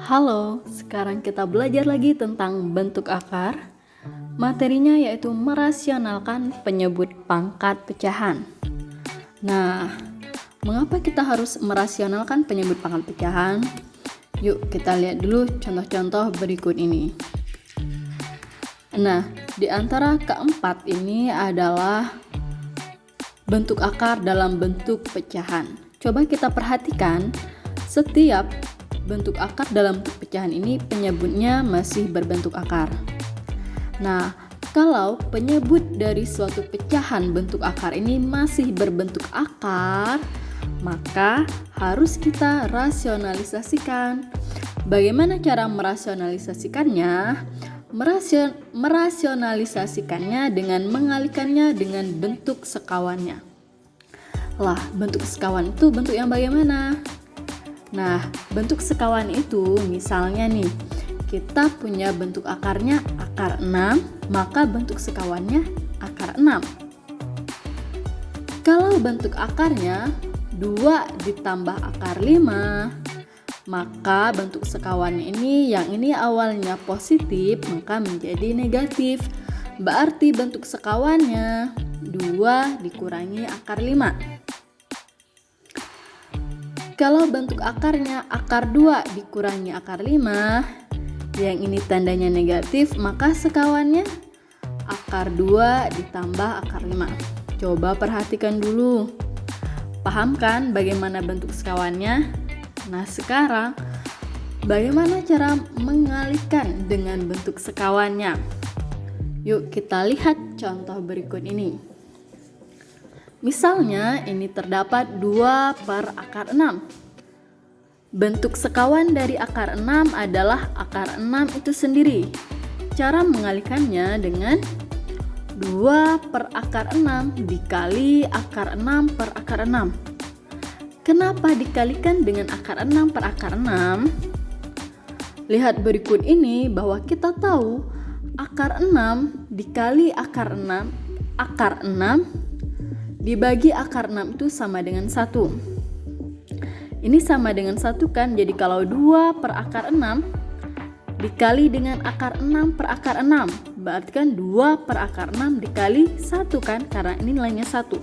Halo, sekarang kita belajar lagi tentang bentuk akar. Materinya yaitu merasionalkan penyebut pangkat pecahan. Nah, mengapa kita harus merasionalkan penyebut pangkat pecahan? Yuk kita lihat dulu contoh-contoh berikut ini. Nah, di antara keempat ini adalah bentuk akar dalam bentuk pecahan. Coba kita perhatikan, setiap bentuk akar dalam bentuk pecahan ini penyebutnya masih berbentuk akar. Nah, kalau penyebut dari suatu pecahan bentuk akar ini masih berbentuk akar, maka harus kita rasionalisasikan. Bagaimana cara merasionalisasikannya? Merasionalisasikannya dengan mengalihkannya dengan bentuk sekawannya. Lah, bentuk sekawan itu bentuk yang bagaimana? Nah, bentuk sekawan itu misalnya nih, kita punya bentuk akarnya akar 6, maka bentuk sekawannya akar 6. Kalau bentuk akarnya 2 ditambah akar 5, maka bentuk sekawannya ini yang ini awalnya positif maka menjadi negatif. Berarti bentuk sekawannya 2 dikurangi akar 5. Kalau bentuk akarnya akar 2 dikurangi akar 5, yang ini tandanya negatif, maka sekawannya akar 2 ditambah akar 5. Coba perhatikan dulu. Paham kan bagaimana bentuk sekawannya? Nah, sekarang bagaimana cara mengalihkan dengan bentuk sekawannya? Yuk kita lihat contoh berikut ini. Misalnya ini terdapat 2 per akar 6. Bentuk sekawan dari akar 6 adalah akar 6 itu sendiri. Cara mengalihkannya dengan 2 per akar 6 dikali akar 6 per akar 6. Kenapa dikalikan dengan akar 6 per akar 6? Lihat berikut ini bahwa kita tahu akar 6 dikali akar 6 dibagi akar 6 itu sama dengan 1. Ini sama dengan 1 kan, jadi kalau 2 per akar 6 dikali dengan akar 6 per akar 6, berarti kan 2 per akar 6 dikali 1 kan, karena ini nilainya 1.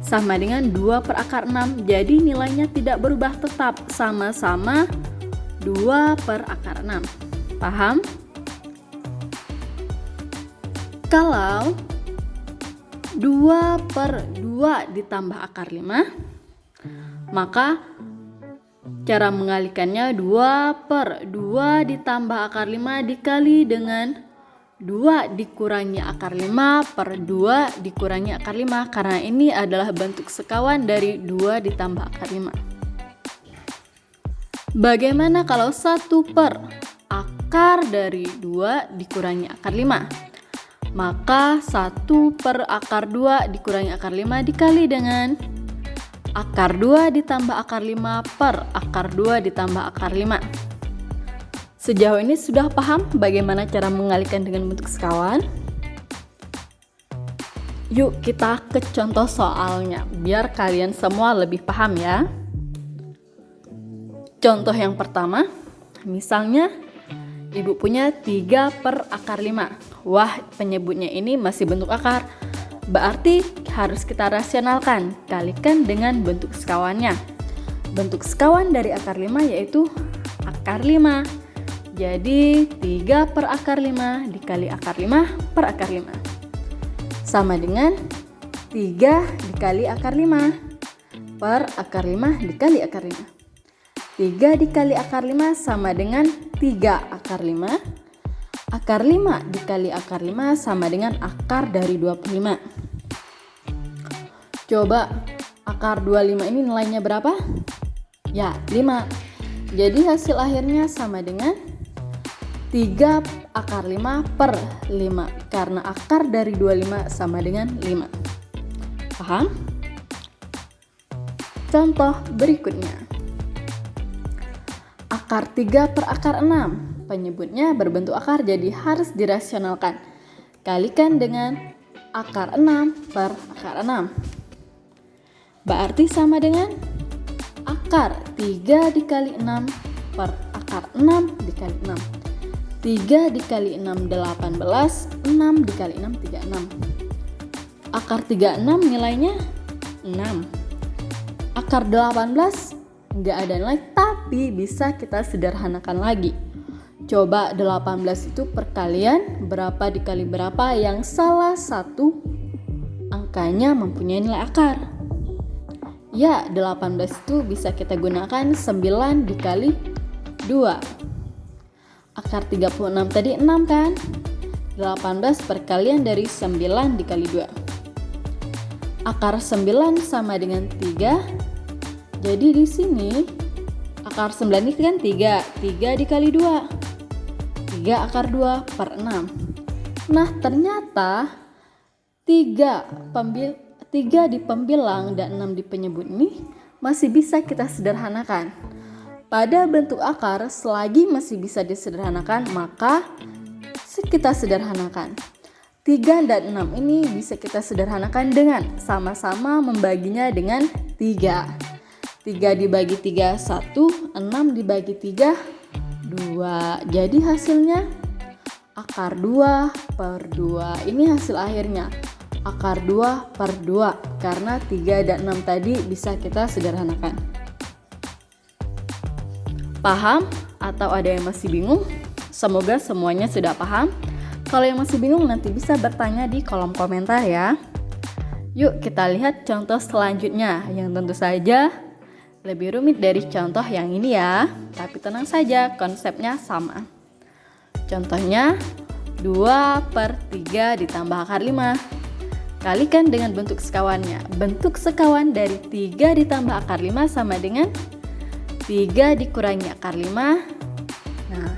Sama dengan 2 per akar 6, jadi nilainya tidak berubah, tetap sama-sama 2 per akar 6. Paham? Kalau 2 per 2 ditambah akar 5, maka cara mengalihkannya 2 per 2 ditambah akar 5 dikali dengan 2 dikurangi akar 5 per 2 dikurangi akar 5, karena ini adalah bentuk sekawan dari 2 ditambah akar 5. Bagaimana kalau 1 per akar dari 2 dikurangi akar 5? Maka 1 per akar 2 dikurangi akar 5 dikali dengan akar 2 ditambah akar 5 per akar 2 ditambah akar 5. Sejauh ini sudah paham bagaimana cara mengalihkan dengan bentuk sekawan? Yuk kita ke contoh soalnya, biar kalian semua lebih paham ya. Contoh yang pertama, misalnya ibu punya 3 per akar 5. Wah, penyebutnya ini masih bentuk akar. Berarti harus kita rasionalkan, kalikan dengan bentuk sekawannya. Bentuk sekawan dari akar 5 yaitu akar 5. Jadi 3 per akar 5 dikali akar 5 per akar 5. Sama dengan 3 dikali akar 5 per akar 5 dikali akar 5. 3 dikali akar 5 sama dengan 3 akar 5. Akar 5 dikali akar 5 sama dengan akar dari 25. Coba akar 25 ini nilainya berapa? Ya, 5. Jadi hasil akhirnya sama dengan 3 akar 5 per 5, karena akar dari 25 sama dengan 5. Paham? Contoh berikutnya. Akar 3 per akar 6. Penyebutnya berbentuk akar, jadi harus dirasionalkan. Kalikan dengan akar 6 per akar 6. Berarti sama dengan akar 3 dikali 6 per akar 6 dikali 6. 3 dikali 6 18, 6 dikali 6 36. Akar 36 nilainya 6. Akar 18 nggak ada nilai, tapi bisa kita sederhanakan lagi. Coba 18 itu perkalian berapa dikali berapa yang salah satu angkanya mempunyai nilai akar. Ya, 18 itu bisa kita gunakan 9 dikali 2. Akar 36 tadi 6 kan? 18 perkalian dari 9 dikali 2. Akar 9 sama dengan 3. Jadi di sini akar 9 ini kan 3. 3 dikali 2. 3 akar 2 per 6. Nah, ternyata 3 di pembilang dan 6 di penyebut ini masih bisa kita sederhanakan. Pada bentuk akar, selagi masih bisa disederhanakan, maka kita sederhanakan. 3 dan 6 ini bisa kita sederhanakan dengan sama-sama membaginya dengan 3. 3 dibagi 3, 1. 6 dibagi 3, 2. Jadi hasilnya akar 2 per 2. Ini hasil akhirnya. Akar 2 per 2. Karena 3 dan 6 tadi bisa kita sederhanakan. Paham? Atau ada yang masih bingung? Semoga semuanya sudah paham. Kalau yang masih bingung nanti bisa bertanya di kolom komentar ya. Yuk kita lihat contoh selanjutnya yang tentu saja lebih rumit dari contoh yang ini ya. Tapi tenang saja, konsepnya sama. Contohnya 2 per 3 ditambah akar 5. Kalikan dengan bentuk sekawannya. Bentuk sekawan dari 3 ditambah akar 5 sama dengan 3 dikurangi akar 5. Nah,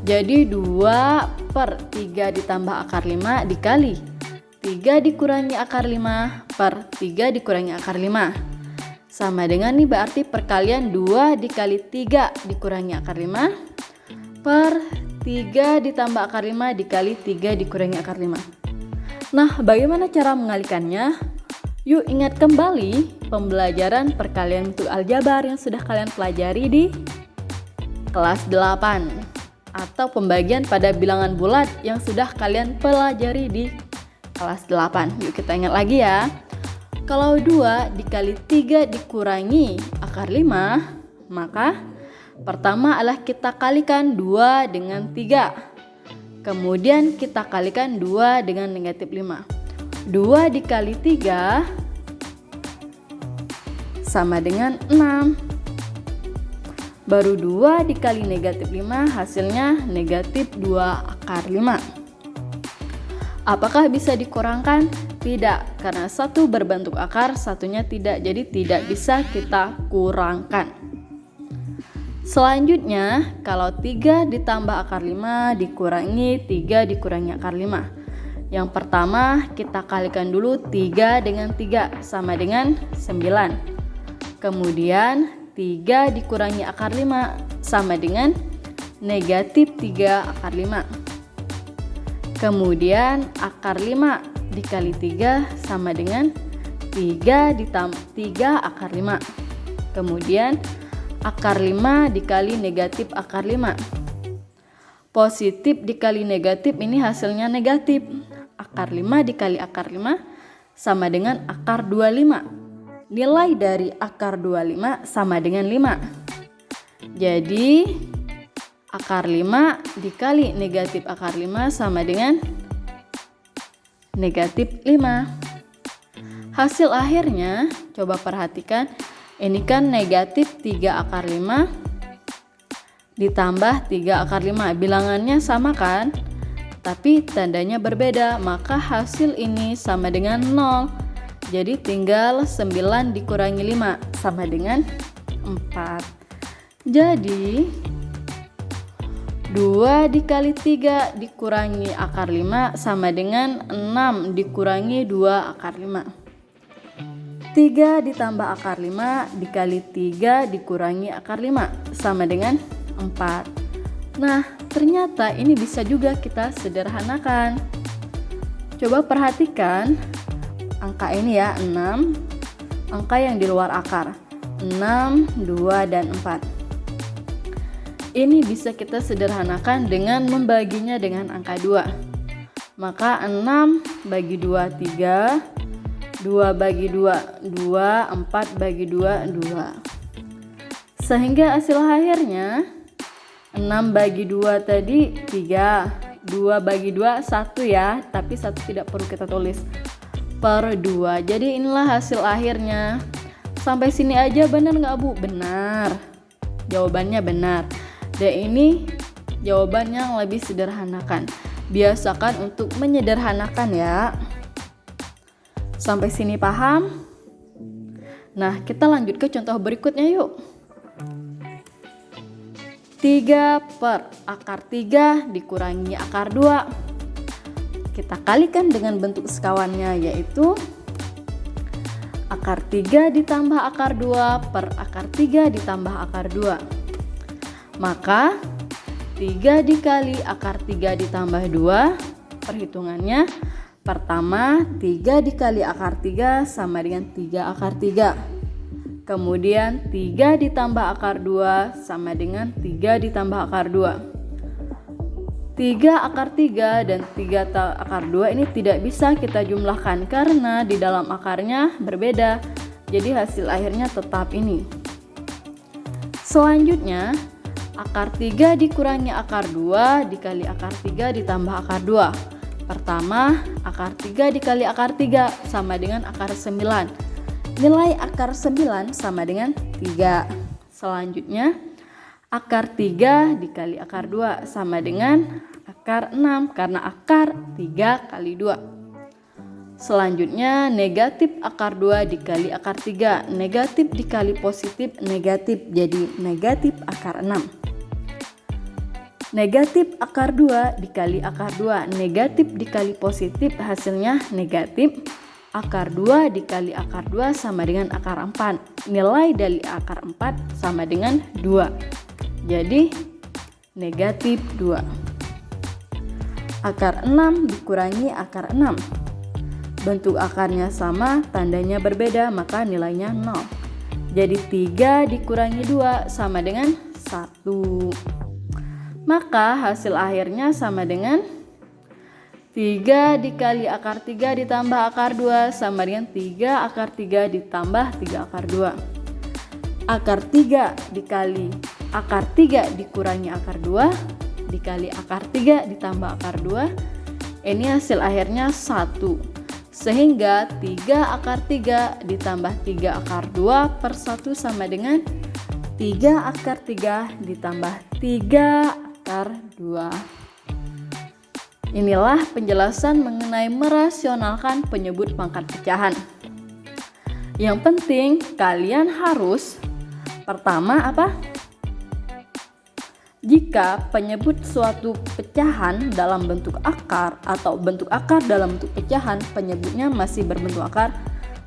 jadi 2 per 3 ditambah akar 5 dikali 3 dikurangi akar 5 per 3 dikurangi akar 5. Sama dengan nih berarti perkalian 2 dikali 3 dikurangi akar 5 per 3 ditambah akar 5 dikali 3 dikurangi akar 5. Nah, bagaimana cara mengalikannya? Yuk ingat kembali pembelajaran perkalian bentuk aljabar yang sudah kalian pelajari di kelas 8 atau pembagian pada bilangan bulat yang sudah kalian pelajari di kelas 8. Yuk kita ingat lagi ya. Kalau 2 dikali 3 dikurangi akar 5, maka pertama adalah kita kalikan 2 dengan 3. Kemudian kita kalikan 2 dengan negatif 5. 2 dikali 3 sama dengan 6. Baru 2 dikali negatif 5 hasilnya negatif 2 akar 5. Apakah bisa dikurangkan? Tidak, karena satu berbentuk akar, satunya tidak, jadi tidak bisa kita kurangkan. Selanjutnya, kalau 3 ditambah akar 5 dikurangi 3 dikurangi akar 5. Yang pertama kita kalikan dulu 3 dengan 3 sama dengan 9. Kemudian 3 dikurangi akar 5 sama dengan negatif 3 akar 5. Kemudian akar 5 dikali 3 sama dengan 3 akar 5. Kemudian akar 5 dikali negatif akar 5. Positif dikali negatif ini hasilnya negatif. Akar 5 dikali akar 5 sama dengan akar 25. Nilai dari akar 25 sama dengan 5. Jadi akar 5 dikali negatif akar 5 sama dengan negatif 5. Hasil akhirnya coba perhatikan. Ini kan negatif 3 akar 5 ditambah 3 akar 5. Bilangannya sama kan? Tapi tandanya berbeda, maka hasil ini sama dengan 0. Jadi tinggal 9 dikurangi 5 sama dengan 4. Jadi 2 dikali 3 dikurangi akar 5 sama dengan 6 dikurangi 2 akar 5. 3 ditambah akar 5 dikali 3 dikurangi akar 5 sama dengan 4. Nah, ternyata ini bisa juga kita sederhanakan. Coba perhatikan angka ini ya, 6. Angka yang di luar akar 6, 2, dan 4. Ini bisa kita sederhanakan dengan membaginya dengan angka 2. Maka 6 bagi 2, 3. 2 bagi 2, 2. 4 bagi 2, 2. Sehingga hasil akhirnya 6 bagi 2 tadi 3. 2 bagi 2, 1 ya. Tapi 1 tidak perlu kita tulis. Per 2. Jadi inilah hasil akhirnya. Sampai sini aja benar nggak Bu? Benar. Jawabannya benar. Dan ini jawaban yang lebih sederhanakan. Biasakan untuk menyederhanakan ya. Sampai sini paham? Nah, kita lanjut ke contoh berikutnya yuk. 3 per akar 3 dikurangi akar 2. Kita kalikan dengan bentuk sekawannya, yaitu akar 3 ditambah akar 2 per akar 3 ditambah akar 2. Maka 3 dikali akar 3 ditambah 2, perhitungannya pertama 3 dikali akar 3 sama dengan 3 akar 3. Kemudian 3 ditambah akar 2 sama dengan 3 ditambah akar 2. 3 akar 3 dan 3 akar 2 ini tidak bisa kita jumlahkan karena di dalam akarnya berbeda. Jadi hasil akhirnya tetap ini. Selanjutnya akar 3 dikurangi akar 2 dikali akar 3 ditambah akar 2. Pertama, akar 3 dikali akar 3 sama dengan akar 9. Nilai akar 9 sama dengan 3. Selanjutnya, akar 3 dikali akar 2 sama dengan akar 6 karena akar 3 kali 2. Selanjutnya, negatif akar 2 dikali akar 3. Negatif dikali positif, negatif. Jadi negatif akar 6. Negatif akar 2 dikali akar 2. Negatif dikali positif hasilnya negatif. Akar 2 dikali akar 2 sama dengan akar 4. Nilai dari akar 4 sama dengan 2. Jadi negatif 2. Akar 6 dikurangi akar 6. Bentuk akarnya sama, tandanya berbeda, maka nilainya 0. Jadi 3 dikurangi 2 sama dengan 1. Maka hasil akhirnya sama dengan 3 dikali akar 3 ditambah akar 2 sama dengan 3 akar 3 ditambah 3 akar 2. Akar 3 dikali akar 3 dikurangi akar 2 dikali akar 3 ditambah akar 2. Ini hasil akhirnya 1. Sehingga 3 akar 3 ditambah 3 akar 2 per 1 sama dengan 3 akar 3 ditambah 3 akar 2. Inilah penjelasan mengenai merasionalkan penyebut pangkat pecahan. Yang penting kalian harus pertama apa? Jika penyebut suatu pecahan dalam bentuk akar atau bentuk akar dalam bentuk pecahan penyebutnya masih berbentuk akar,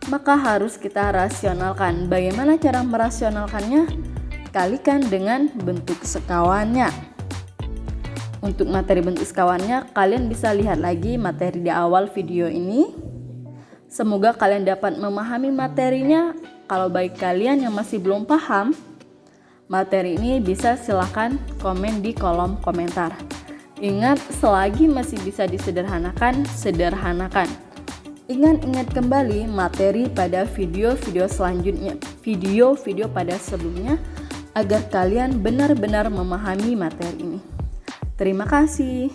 maka harus kita rasionalkan. Bagaimana cara merasionalkannya? Kalikan dengan bentuk sekawannya. Untuk materi bentuk sekawannya, kalian bisa lihat lagi materi di awal video ini. Semoga kalian dapat memahami materinya. Kalau bagi kalian yang masih belum paham materi ini, bisa silahkan komen di kolom komentar. Ingat, selagi masih bisa disederhanakan, sederhanakan. Ingat kembali materi pada video-video selanjutnya, video-video pada sebelumnya, agar kalian benar-benar memahami materi ini. Terima kasih.